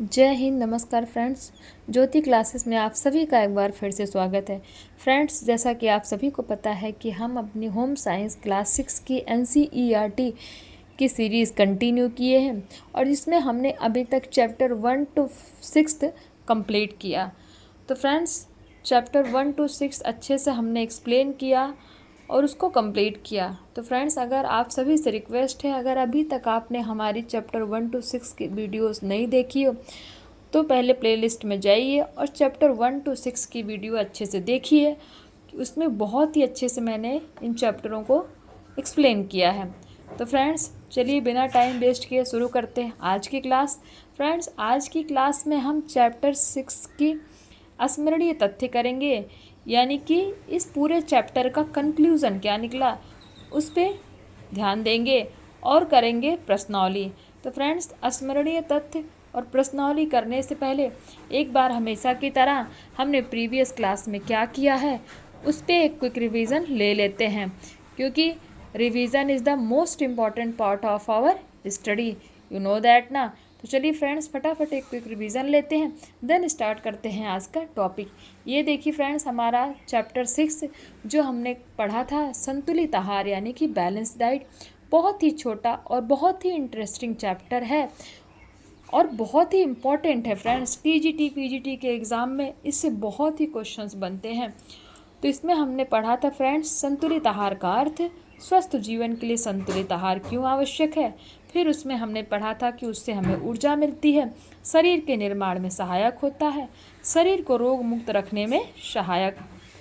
जय हिंद। नमस्कार फ्रेंड्स, ज्योति क्लासेस में आप सभी का एक बार फिर से स्वागत है। फ्रेंड्स, जैसा कि आप सभी को पता है कि हम अपनी होम साइंस क्लास 6 की NCERT की सीरीज़ कंटिन्यू किए हैं और जिसमें हमने अभी तक चैप्टर 1 to 6 कंप्लीट किया। तो फ्रेंड्स, चैप्टर 1 to 6 अच्छे से हमने एक्सप्लेन किया और उसको कंप्लीट किया। तो फ्रेंड्स, अगर आप सभी से रिक्वेस्ट है, अगर अभी तक आपने हमारी चैप्टर 1 to 6 की वीडियोस नहीं देखी हो तो पहले प्लेलिस्ट में जाइए और चैप्टर 1 to 6 की वीडियो अच्छे से देखिए। उसमें बहुत ही अच्छे से मैंने इन चैप्टरों को एक्सप्लेन किया है। तो फ्रेंड्स, चलिए बिना टाइम वेस्ट किए शुरू करते हैं आज की क्लास। फ्रेंड्स, आज की क्लास में हम चैप्टर 6 की स्मरणीय तथ्य करेंगे, यानी कि इस पूरे चैप्टर का कंक्लूज़न क्या निकला उस पर ध्यान देंगे और करेंगे प्रश्नावली। तो फ्रेंड्स, स्मरणीय तथ्य और प्रश्नावली करने से पहले एक बार हमेशा की तरह हमने प्रीवियस क्लास में क्या किया है उस पर एक क्विक रिवीजन ले लेते हैं, क्योंकि revision is the most important part of our study, you know that ना। तो चलिए फ्रेंड्स, फटाफट एक क्विक रिवीजन लेते हैं, देन स्टार्ट करते हैं आज का टॉपिक। ये देखिए फ्रेंड्स, हमारा चैप्टर 6 जो हमने पढ़ा था संतुलित आहार यानी कि बैलेंस डाइट, बहुत ही छोटा और बहुत ही इंटरेस्टिंग चैप्टर है और बहुत ही इम्पॉर्टेंट है फ्रेंड्स। TGT PGT के एग्ज़ाम में इससे बहुत ही क्वेश्चंस बनते हैं। तो इसमें हमने पढ़ा था फ्रेंड्स, संतुलित आहार का अर्थ, स्वस्थ जीवन के लिए संतुलित आहार क्यों आवश्यक है। फिर उसमें हमने पढ़ा था कि उससे हमें ऊर्जा मिलती है, शरीर के निर्माण में सहायक होता है, शरीर को रोग मुक्त रखने में सहायक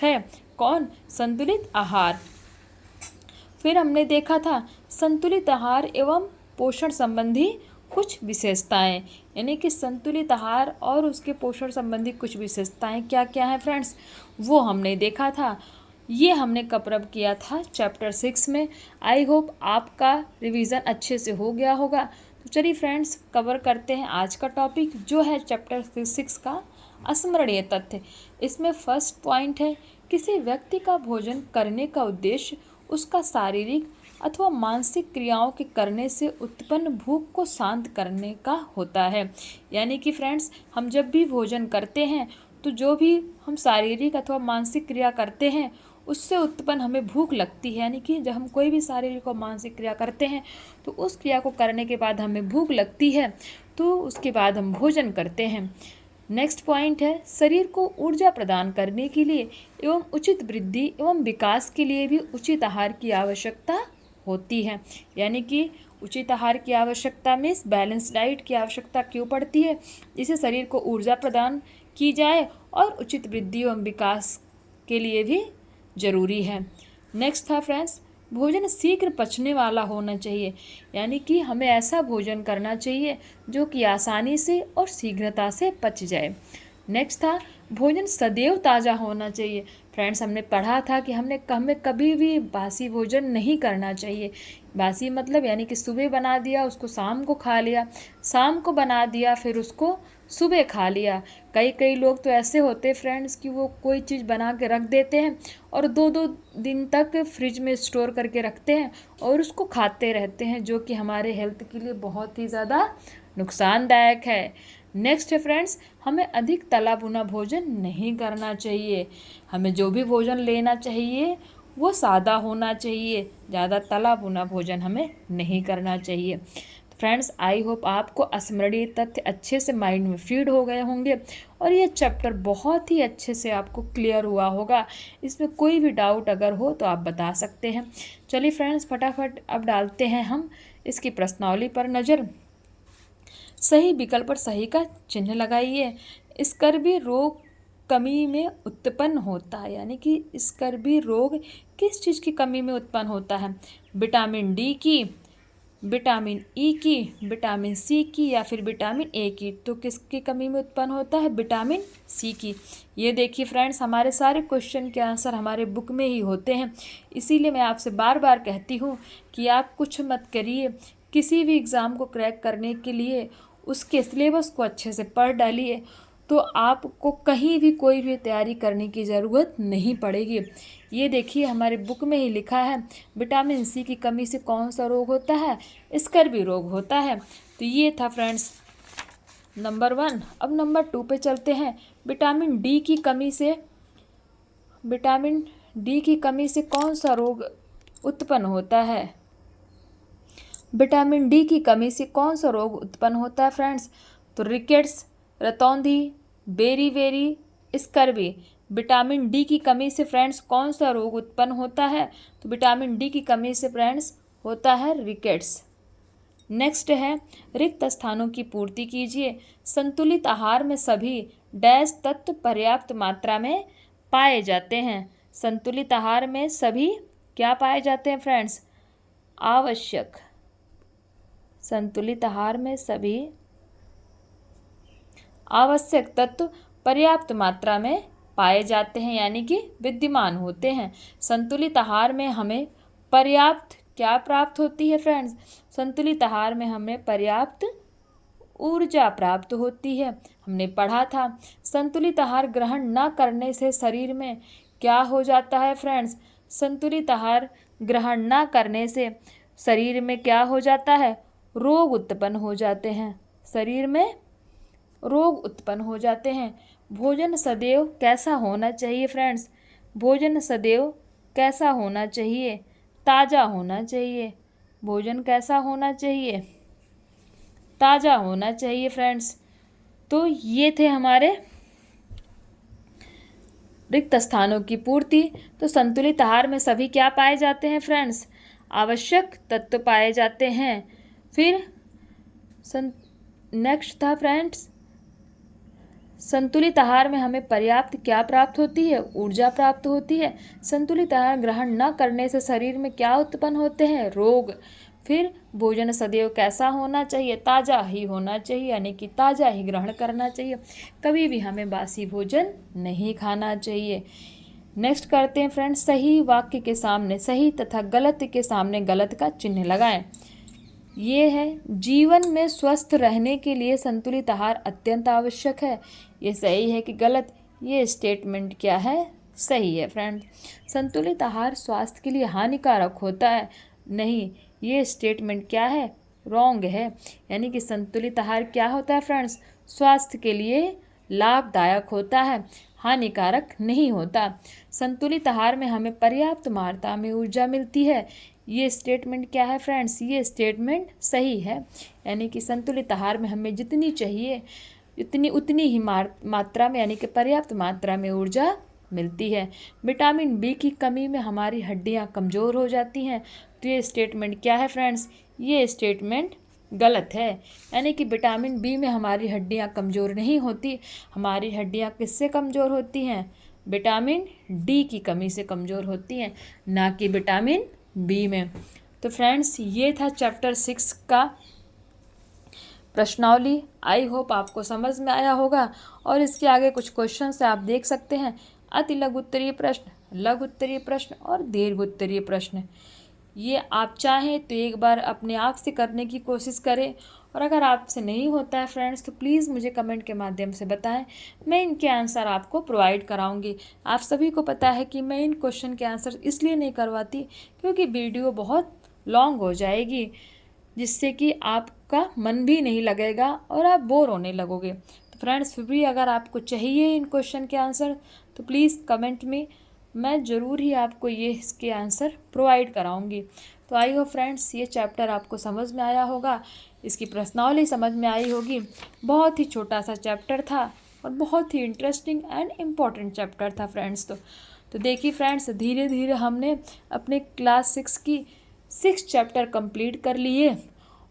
है। कौन? संतुलित आहार। फिर हमने देखा था संतुलित आहार एवं पोषण संबंधी कुछ विशेषताएं, यानी कि संतुलित आहार और उसके पोषण संबंधी कुछ विशेषताएं क्या क्या हैं फ्रेंड्स, वो हमने देखा था। ये हमने कवर किया था चैप्टर 6 में। आई होप आपका रिवीजन अच्छे से हो गया होगा। तो चलिए फ्रेंड्स, कवर करते हैं आज का टॉपिक जो है चैप्टर 6 का स्मरणीय तथ्य। इसमें फर्स्ट पॉइंट है, किसी व्यक्ति का भोजन करने का उद्देश्य उसका शारीरिक अथवा मानसिक क्रियाओं के करने से उत्पन्न भूख को शांत करने का होता है। यानी कि फ्रेंड्स, हम जब भी भोजन करते हैं तो जो भी हम शारीरिक अथवा मानसिक क्रिया करते हैं उससे उत्पन्न हमें भूख लगती है। यानी कि जब हम कोई भी शारीरिक और मानसिक क्रिया करते हैं तो उस क्रिया को करने के बाद हमें भूख लगती है, तो उसके बाद हम भोजन करते हैं। नेक्स्ट पॉइंट है, शरीर को ऊर्जा प्रदान करने के लिए एवं उचित वृद्धि एवं विकास के लिए भी उचित आहार की आवश्यकता होती है। यानी कि उचित आहार की आवश्यकता में बैलेंस डाइट की आवश्यकता क्यों पड़ती है? जिससे शरीर को ऊर्जा प्रदान की जाए और उचित वृद्धि एवं विकास के लिए भी ज़रूरी है। नेक्स्ट था फ्रेंड्स, भोजन शीघ्र पचने वाला होना चाहिए, यानी कि हमें ऐसा भोजन करना चाहिए जो कि आसानी से और शीघ्रता से पच जाए। नेक्स्ट था, भोजन सदैव ताज़ा होना चाहिए। फ्रेंड्स, हमने पढ़ा था कि हमें कभी भी बासी भोजन नहीं करना चाहिए। बासी मतलब यानी कि सुबह बना दिया उसको शाम को खा लिया, शाम को बना दिया फिर उसको सुबह खा लिया। कई लोग तो ऐसे होते फ्रेंड्स कि वो कोई चीज़ बना के रख देते हैं और 2-2 दिन तक फ्रिज में स्टोर करके रखते हैं और उसको खाते रहते हैं, जो कि हमारे हेल्थ के लिए बहुत ही ज़्यादा नुकसानदायक है। नेक्स्ट है फ्रेंड्स, हमें अधिक तला भुना भोजन नहीं करना चाहिए। हमें जो भी भोजन लेना चाहिए वो सादा होना चाहिए, ज़्यादा तला भुना भोजन हमें नहीं करना चाहिए। फ्रेंड्स, आई होप आपको स्मरणीय तथ्य अच्छे से माइंड में फीड हो गए होंगे और ये चैप्टर बहुत ही अच्छे से आपको क्लियर हुआ होगा। इसमें कोई भी डाउट अगर हो तो आप बता सकते हैं। चलिए फ्रेंड्स, फटाफट अब डालते हैं हम इसकी प्रश्नावली पर नज़र। सही विकल्प पर सही का चिन्ह लगाइए। स्कर्वी रोग कमी में उत्पन्न होता है, यानी कि स्कर्वी रोग किस चीज़ की कमी में उत्पन्न होता है? विटामिन डी की, विटामिन ई की, विटामिन सी की या फिर विटामिन ए की? तो किसकी कमी में उत्पन्न होता है? विटामिन सी की। ये देखिए फ्रेंड्स, हमारे सारे क्वेश्चन के आंसर हमारे बुक में ही होते हैं, इसीलिए मैं आपसे बार बार कहती हूँ कि आप कुछ मत करिए, किसी भी एग्ज़ाम को क्रैक करने के लिए उसके सिलेबस को अच्छे से पढ़ डालिए, तो आपको कहीं भी कोई भी तैयारी करने की ज़रूरत नहीं पड़ेगी। ये देखिए, हमारे बुक में ही लिखा है विटामिन सी की कमी से कौन सा रोग होता है? स्कर्वी रोग होता है। तो ये था फ्रेंड्स नंबर 1। अब नंबर 2 पे चलते हैं। विटामिन डी की कमी से कौन सा रोग उत्पन्न होता है? विटामिन डी की कमी से कौन सा रोग उत्पन्न होता है फ्रेंड्स? तो रिकेट्स, रतौंधी, बेरी स्कर्वी। विटामिन डी की कमी से फ्रेंड्स कौन सा रोग उत्पन्न होता है? तो विटामिन डी की कमी से फ्रेंड्स होता है रिकेट्स। नेक्स्ट है, रिक्त स्थानों की पूर्ति कीजिए। संतुलित आहार में सभी डैश तत्व पर्याप्त मात्रा में पाए जाते हैं। संतुलित आहार में सभी क्या पाए जाते हैं फ्रेंड्स? आवश्यक। संतुलित आहार में सभी आवश्यक तत्व पर्याप्त मात्रा में पाए जाते हैं, यानी कि विद्यमान होते हैं। संतुलित आहार में हमें पर्याप्त क्या प्राप्त होती है फ्रेंड्स? संतुलित आहार में हमें पर्याप्त ऊर्जा प्राप्त होती है। हमने पढ़ा था संतुलित आहार ग्रहण न करने से शरीर में क्या हो जाता है फ्रेंड्स? संतुलित आहार ग्रहण न करने से शरीर में क्या हो जाता है? रोग उत्पन्न हो जाते हैं। शरीर में रोग उत्पन्न हो जाते हैं। भोजन सदैव कैसा होना चाहिए फ्रेंड्स? भोजन सदैव कैसा होना चाहिए? ताज़ा होना चाहिए। भोजन कैसा होना चाहिए? ताज़ा होना चाहिए फ्रेंड्स। तो ये थे हमारे रिक्त स्थानों की पूर्ति। तो संतुलित आहार में सभी क्या पाए जाते हैं फ्रेंड्स? आवश्यक तत्व पाए जाते हैं। फिर नेक्स्ट था फ्रेंड्स, संतुलित आहार में हमें पर्याप्त क्या प्राप्त होती है? ऊर्जा प्राप्त होती है। संतुलित आहार ग्रहण न करने से शरीर में क्या उत्पन्न होते हैं? रोग। फिर भोजन सदैव कैसा होना चाहिए? ताज़ा ही होना चाहिए, यानी कि ताज़ा ही ग्रहण करना चाहिए। कभी भी हमें बासी भोजन नहीं खाना चाहिए। नेक्स्ट करते हैं फ्रेंड्स, सही वाक्य के सामने सही तथा गलत के सामने गलत का चिन्ह लगाएं। ये है, जीवन में स्वस्थ रहने के लिए संतुलित आहार अत्यंत आवश्यक है। ये सही है कि गलत? ये स्टेटमेंट क्या है? सही है फ्रेंड। संतुलित आहार स्वास्थ्य के लिए हानिकारक होता है। नहीं, ये स्टेटमेंट क्या है? रॉन्ग है। यानी कि संतुलित आहार क्या होता है फ्रेंड्स? स्वास्थ्य के लिए लाभदायक होता है, हानिकारक नहीं होता। संतुलित आहार में हमें पर्याप्त मात्रा में ऊर्जा मिलती है। ये स्टेटमेंट क्या है फ्रेंड्स? ये स्टेटमेंट सही है। यानी कि संतुलित आहार में हमें जितनी चाहिए उतनी ही मात्रा में, यानी कि पर्याप्त मात्रा में ऊर्जा मिलती है। विटामिन बी की कमी में हमारी हड्डियां कमज़ोर हो जाती हैं। तो ये स्टेटमेंट क्या है फ्रेंड्स? ये स्टेटमेंट गलत है। यानी कि विटामिन बी में हमारी हड्डियां कमज़ोर नहीं होती। हमारी हड्डियां किससे कमज़ोर होती हैं? विटामिन डी की कमी से कमज़ोर होती हैं, ना कि विटामिन बी में। तो फ्रेंड्स, ये था चैप्टर 6 का प्रश्नावली। आई होप आपको समझ में आया होगा। और इसके आगे कुछ क्वेश्चन से आप देख सकते हैं, अति लघु उत्तरीय प्रश्न, लघु उत्तरीय प्रश्न और दीर्घ उत्तरीय प्रश्न। ये आप चाहें तो एक बार अपने आप से करने की कोशिश करें, और अगर आपसे नहीं होता है फ्रेंड्स तो प्लीज़ मुझे कमेंट के माध्यम से बताएं। मैं इनके आंसर आपको प्रोवाइड कराऊंगी। आप सभी को पता है कि मैं इन क्वेश्चन के आंसर इसलिए नहीं करवाती क्योंकि वीडियो बहुत लॉन्ग हो जाएगी, जिससे कि आपका मन भी नहीं लगेगा और आप बोर होने लगोगे। तो फ्रेंड्स, फिर भी अगर आपको चाहिए इन क्वेश्चन के आंसर तो प्लीज़ कमेंट में, मैं ज़रूर ही आपको ये इसके आंसर प्रोवाइड कराऊंगी। तो आई होप फ्रेंड्स, ये चैप्टर आपको समझ में आया होगा, इसकी प्रश्नावली समझ में आई होगी। बहुत ही छोटा सा चैप्टर था और बहुत ही इंटरेस्टिंग एंड इम्पॉर्टेंट चैप्टर था फ्रेंड्स। तो देखिए फ्रेंड्स, धीरे धीरे हमने अपने क्लास 6 की 6 चैप्टर कंप्लीट कर लिए,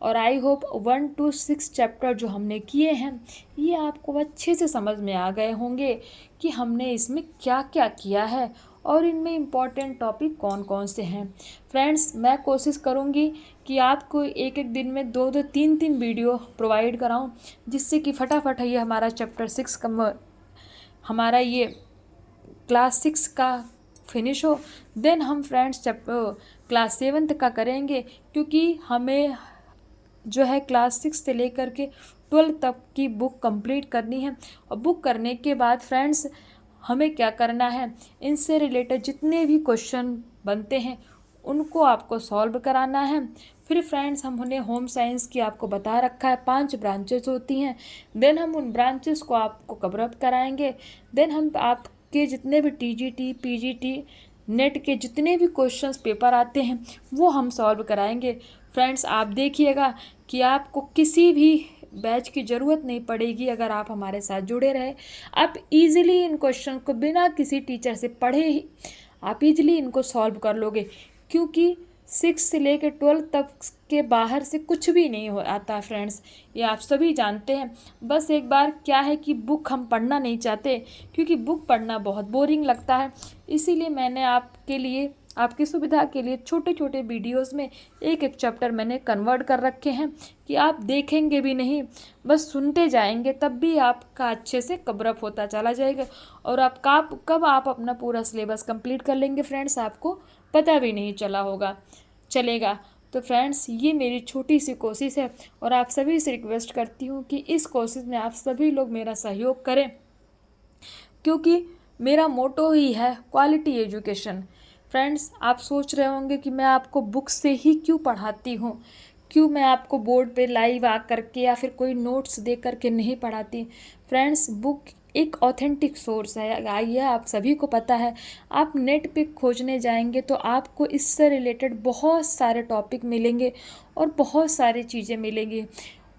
और आई होप 1 to 6 चैप्टर जो हमने किए हैं ये आपको अच्छे से समझ में आ गए होंगे कि हमने इसमें क्या क्या किया है और इनमें इम्पॉर्टेंट टॉपिक कौन कौन से हैं। फ्रेंड्स, मैं कोशिश करूँगी कि आपको एक एक दिन में 2-2, 3-3 वीडियो प्रोवाइड कराऊँ, जिससे कि फटाफट ये हमारा चैप्टर 6 का हमारा ये क्लास 6 का फिनिश हो। देन हम फ्रेंड्स क्लास 7 का करेंगे, क्योंकि हमें जो है क्लास 6 से लेकर के 12 तक की बुक कंप्लीट करनी है। और बुक करने के बाद फ्रेंड्स हमें क्या करना है, इनसे रिलेटेड जितने भी क्वेश्चन बनते हैं उनको आपको सॉल्व कराना है। फिर फ्रेंड्स हमने होम साइंस की आपको बता रखा है 5 ब्रांचेस होती हैं। देन हम उन ब्रांचेस को आपको कवर अप कराएंगे। देन हम आपके जितने भी टीजीटी पीजीटी नेट के जितने भी क्वेश्चंस पेपर आते हैं वो हम सॉल्व कराएंगे। फ्रेंड्स आप देखिएगा कि आपको किसी भी बैच की ज़रूरत नहीं पड़ेगी अगर आप हमारे साथ जुड़े रहे। आप इजीली इन क्वेश्चन को बिना किसी टीचर से पढ़े ही आप इजीली इनको सॉल्व कर लोगे, क्योंकि 6 से लेकर 12 तक के बाहर से कुछ भी नहीं हो आता फ्रेंड्स, ये आप सभी जानते हैं। बस एक बार क्या है कि बुक हम पढ़ना नहीं चाहते, क्योंकि बुक पढ़ना बहुत बोरिंग लगता है। इसीलिए मैंने आपके लिए, आपकी सुविधा के लिए छोटे छोटे वीडियोस में एक एक चैप्टर मैंने कन्वर्ट कर रखे हैं कि आप देखेंगे भी नहीं, बस सुनते जाएंगे, तब भी आपका अच्छे से कवर अप होता चला जाएगा। और आप कब आप अपना पूरा सिलेबस कंप्लीट कर लेंगे फ्रेंड्स, आपको पता भी नहीं चलेगा। तो फ्रेंड्स ये मेरी छोटी सी कोशिश है और आप सभी से रिक्वेस्ट करती हूँ कि इस कोशिश में आप सभी लोग मेरा सहयोग करें, क्योंकि मेरा मोटो ही है क्वालिटी एजुकेशन। फ्रेंड्स आप सोच रहे होंगे कि मैं आपको बुक से ही क्यों पढ़ाती हूँ, क्यों मैं आपको बोर्ड पे लाइव आ करके या फिर कोई नोट्स दे करके नहीं पढ़ाती। फ्रेंड्स बुक एक ऑथेंटिक सोर्स है, आइए आप सभी को पता है। आप नेट पे खोजने जाएंगे तो आपको इससे रिलेटेड बहुत सारे टॉपिक मिलेंगे और बहुत सारी चीज़ें मिलेंगी।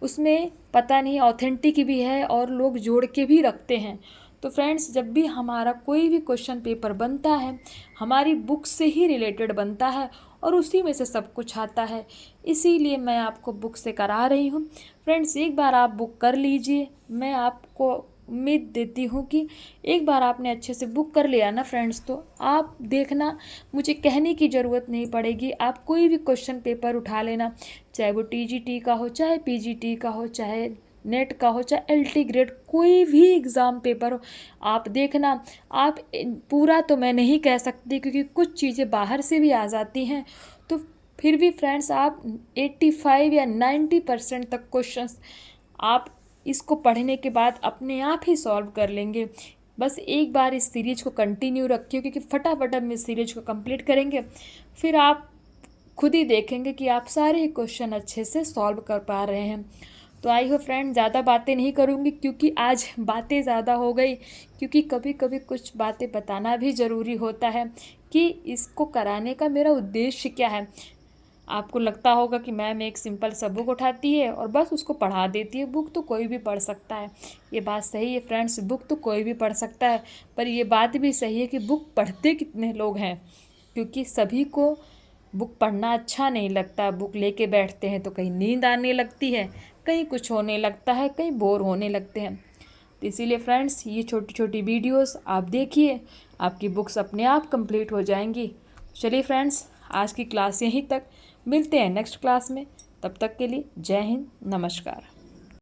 उसमें पता नहीं ऑथेंटिक भी है और लोग जोड़ के भी रखते हैं। तो फ्रेंड्स जब भी हमारा कोई भी क्वेश्चन पेपर बनता है हमारी बुक से ही रिलेटेड बनता है और उसी में से सब कुछ आता है, इसीलिए मैं आपको बुक से करा रही हूँ। फ्रेंड्स एक बार आप बुक कर लीजिए, मैं आपको उम्मीद देती हूँ कि एक बार आपने अच्छे से बुक कर लिया ना फ्रेंड्स, तो आप देखना मुझे कहने की ज़रूरत नहीं पड़ेगी। आप कोई भी क्वेश्चन पेपर उठा लेना, चाहे वो टीजीटी का हो, चाहे पीजीटी का हो, चाहे नेट का हो, चाहे एलटी ग्रेड, कोई भी एग्ज़ाम पेपर हो, आप देखना। आप पूरा तो मैं नहीं कह सकती क्योंकि कुछ चीज़ें बाहर से भी आ जाती हैं, तो फिर भी फ्रेंड्स आप 85 या 90% तक क्वेश्चंस आप इसको पढ़ने के बाद अपने आप ही सॉल्व कर लेंगे। बस एक बार इस सीरीज को कंटिन्यू रखिए, क्योंकि फटाफट हम इस सीरीज को कंप्लीट करेंगे, फिर आप खुद ही देखेंगे कि आप सारे क्वेश्चन अच्छे से सॉल्व कर पा रहे हैं। तो आई हो फ्रेंड, ज़्यादा बातें नहीं करूँगी क्योंकि आज बातें ज़्यादा हो गई, क्योंकि कभी कभी कुछ बातें बताना भी ज़रूरी होता है कि इसको कराने का मेरा उद्देश्य क्या है। आपको लगता होगा कि मैम एक सिंपल सा बुक उठाती है और बस उसको पढ़ा देती है। बुक तो कोई भी पढ़ सकता है, ये बात सही है फ्रेंड्स, बुक तो कोई भी पढ़ सकता है, पर ये बात भी सही है कि बुक पढ़ते कितने लोग हैं, क्योंकि सभी को बुक पढ़ना अच्छा नहीं लगता। बुक लेके बैठते हैं तो कहीं नींद आने लगती है, कहीं कुछ होने लगता है, कहीं बोर होने लगते हैं। तो इसीलिए फ्रेंड्स ये छोटी छोटी वीडियोस आप देखिए, आपकी बुक्स अपने आप कंप्लीट हो जाएंगी। चलिए फ्रेंड्स आज की क्लास यहीं तक, मिलते हैं नेक्स्ट क्लास में, तब तक के लिए जय हिंद, नमस्कार।